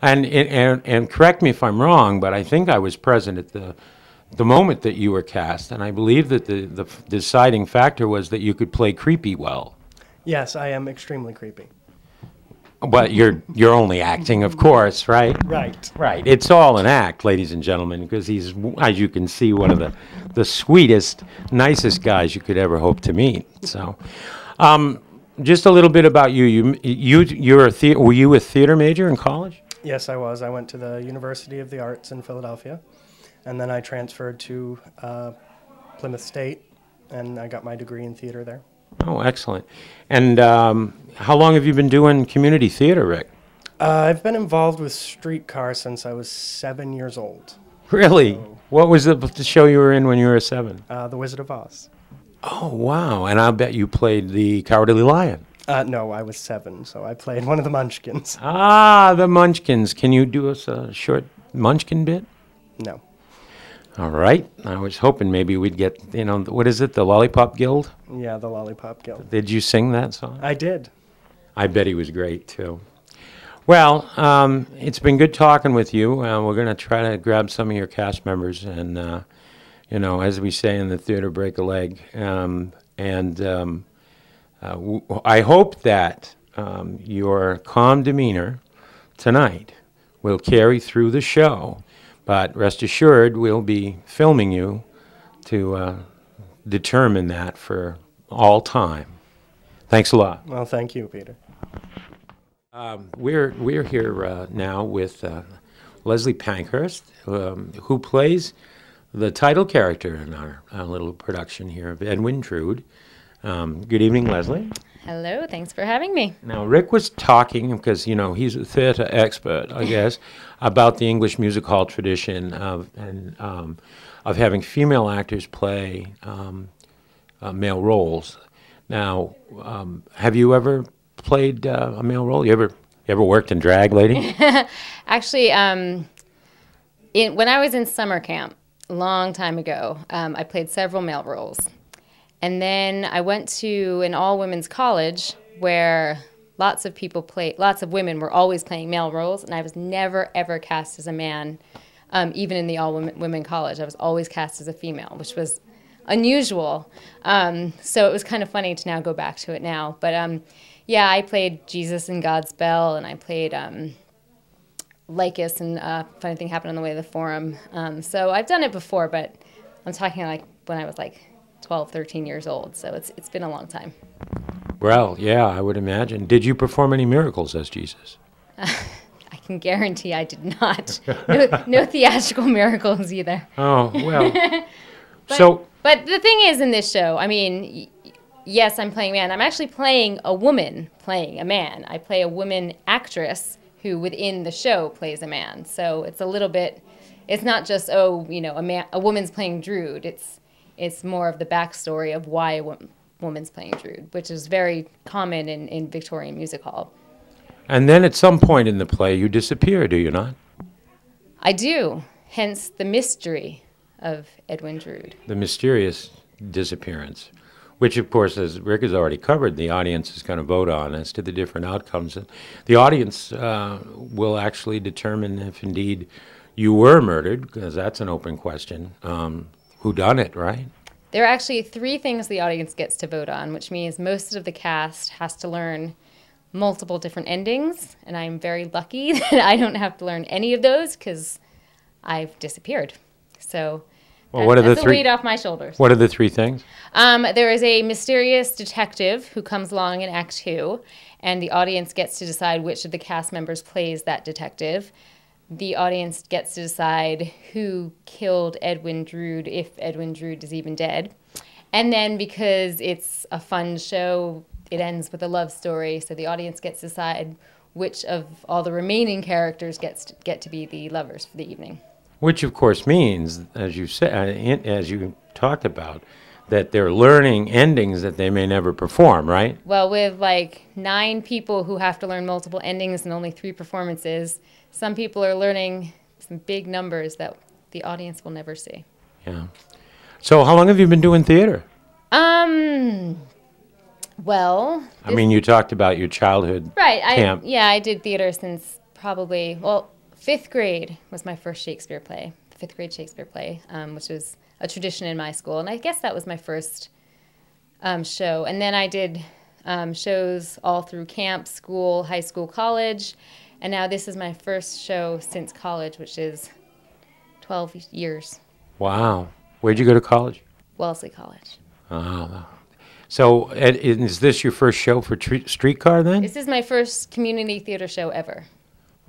And correct me if I'm wrong, but I think I was present at the moment that you were cast, and I believe that the deciding factor was that you could play creepy well. Yes, I am extremely creepy. But you're only acting, of course, right? Right. Right. It's all an act, ladies and gentlemen, because he's, as you can see, one of the sweetest, nicest guys you could ever hope to meet. So, just a little bit about you. Were you a theater major in college? Yes, I was. I went to the University of the Arts in Philadelphia, and then I transferred to Plymouth State, and I got my degree in theater there. Oh, excellent. And how long have you been doing community theater, Rick? I've been involved with Streetcar since I was 7 years old. Really? So, what was the show you were in when you were 7? The Wizard of Oz. Oh, wow. And I'll bet you played the Cowardly Lion. No, I was 7, so I played one of the Munchkins. Ah, the Munchkins. Can you do us a short Munchkin bit? No. All right. I was hoping maybe we'd get, what is it, the Lollipop Guild? Yeah, the Lollipop Guild. Did you sing that song? I did. I bet he was great, too. Well, it's been good talking with you. We're going to try to grab some of your cast members and, as we say in the theater, break a leg. I hope that your calm demeanor tonight will carry through the show. But rest assured, we'll be filming you to determine that for all time. Thanks a lot. Well, thank you, Peter. We're here now with Leslie Pankhurst, who plays the title character in our little production here of Edwin Drood. Good evening, Leslie. Hello, thanks for having me. Now, Rick was talking, because, he's a theater expert, I guess, about the English music hall tradition of having female actors play male roles. Now, have you ever played a male role? You ever worked in drag, lady? Actually, when I was in summer camp a long time ago, I played several male roles. And then I went to an all-women's college where lots of women were always playing male roles, and I was never, ever cast as a man, even in the all-women college. I was always cast as a female, which was unusual. So it was kind of funny to now go back to it now. But yeah, I played Jesus in Godspell, and I played Lycus, and funny thing happened on the way to the Forum. So I've done it before, but I'm talking like when I was like 12, 13 years old, so it's been a long time. Well, yeah, I would imagine. Did you perform any miracles as Jesus? I can guarantee I did not. No theatrical miracles either. Oh, well. But the thing is, in this show, I mean, yes, I'm playing a man. I'm actually playing a woman playing a man. I play a woman actress who within the show plays a man. So it's a little bit, it's not just, a woman's playing Drood. It's more of the backstory of why a woman's playing Drood, which is very common in Victorian music hall. And then at some point in the play, you disappear, do you not? I do, hence the mystery of Edwin Drood. The mysterious disappearance, which, of course, as Rick has already covered, the audience is going to vote on as to the different outcomes. The audience will actually determine if indeed you were murdered, because that's an open question. Who done it, right? There are actually 3 things the audience gets to vote on, which means most of the cast has to learn multiple different endings, and I'm very lucky that I don't have to learn any of those because I've disappeared. So that's a weight off my shoulders. What are the 3 things? There is a mysterious detective who comes along in Act 2, and the audience gets to decide which of the cast members plays that detective. The audience gets to decide who killed Edwin Drood, if Edwin Drood is even dead. And then because it's a fun show, it ends with a love story, so the audience gets to decide which of all the remaining characters get to be the lovers for the evening. Which, of course, means, as you said, as you talked about, that they're learning endings that they may never perform, right? Well, with like 9 people who have to learn multiple endings and only 3 performances, some people are learning some big numbers that the audience will never see. Yeah. So how long have you been doing theater? Well... I mean, you talked about your childhood camp. Right. I did theater since probably, well, 5th grade was my first Shakespeare play, 5th grade Shakespeare play, which was a tradition in my school. And I guess that was my first show. And then I did shows all through camp, school, high school, college. And now this is my first show since college, which is 12 years. Wow. Where'd you go to college? Wellesley College. Oh. So is this your first show for Streetcar then? This is my first community theater show ever.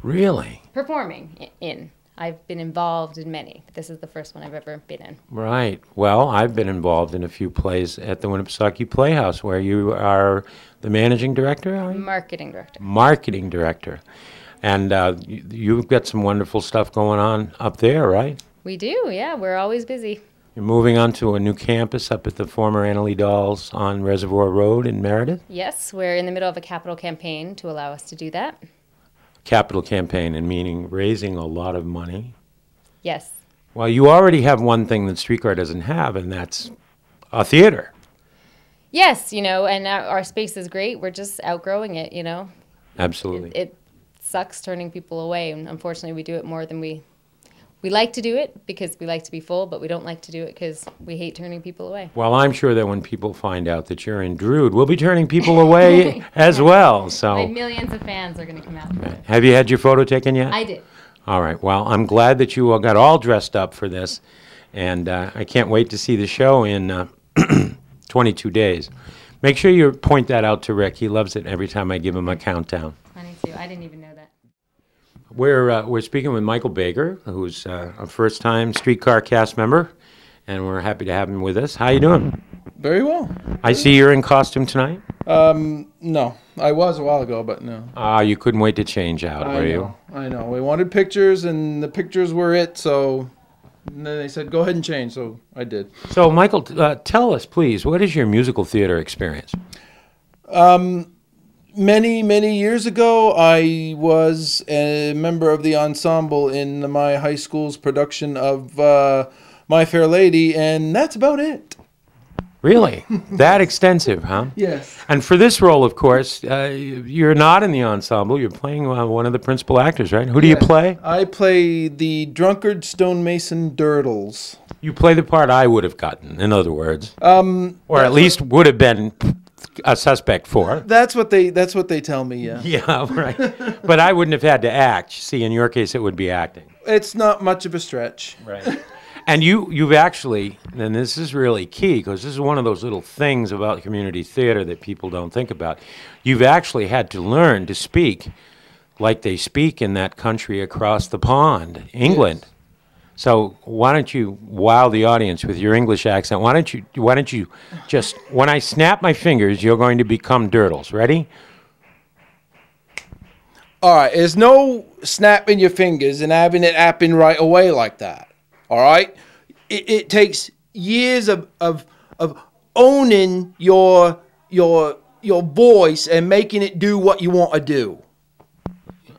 Really? Performing in. I've been involved in many, but this is the first one I've ever been in. Right. Well, I've been involved in a few plays at the Winnipesaukee Playhouse, where you are the managing director, are you? Marketing director. Marketing director. And you've got some wonderful stuff going on up there, right? We do, yeah. We're always busy. You're moving on to a new campus up at the former Annalee Dolls on Reservoir Road in Meredith? Yes, we're in the middle of a capital campaign to allow us to do that. Capital campaign, and meaning raising a lot of money. Yes. Well, you already have one thing that Streetcar doesn't have, and that's a theater. Yes, you know, and our space is great. We're just outgrowing it, you know. Absolutely. It sucks turning people away, and unfortunately we do it more than we like to do it because we like to be full, but we don't like to do it because we hate turning people away. Well, I'm sure that when people find out that you're in Drood, we'll be turning people away as well. So Like millions of fans are going to come out. right. Have you had your photo taken yet? I did. All right. Well, I'm glad that you all got all dressed up for this, and I can't wait to see the show in 22 days. Make sure you point that out to Rick. He loves it every time I give him a countdown. 22. I didn't even know that. We're speaking with Michael Baker, who's a first-time Streetcar cast member, and we're happy to have him with us. How you doing? Very well. I see you're in costume tonight. No. I was a while ago, but no. You couldn't wait to change out, were you? I know. We wanted pictures, and the pictures were it, so and then they said, go ahead and change, so I did. So, Michael, tell us, please, what is your musical theater experience? Many, many years ago, I was a member of the ensemble in my high school's production of My Fair Lady, and that's about it. Really? That extensive, huh? Yes. And for this role, of course, you're not in the ensemble. You're playing one of the principal actors, right? Who do you play? I play the drunkard stonemason Durdles. You play the part I would have gotten, in other words. Or at least would have been a suspect for. That's what they tell me, yeah. Yeah, right. But I wouldn't have had to act. See, in your case, it would be acting. It's not much of a stretch. Right. And you've actually, and this is really key, because this is one of those little things about community theater that people don't think about. You've actually had to learn to speak like they speak in that country across the pond, England. Yes. So why don't you wow the audience with your English accent? Why don't you just, when I snap my fingers, you're going to become Durdles. Ready? All right, there's no snapping your fingers and having it happen right away like that. All right? It takes years of owning your voice and making it do what you want to do.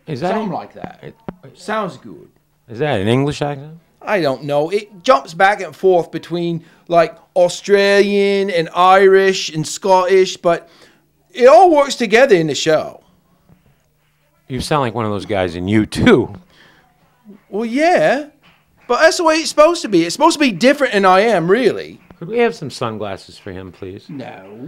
Is that something like that? It sounds good. Is that an English accent? I don't know. It jumps back and forth between like Australian and Irish and Scottish, but it all works together in the show. You sound like one of those guys in U2. Well, yeah, but that's the way it's supposed to be. It's supposed to be different than I am, really. Could we have some sunglasses for him, please? No.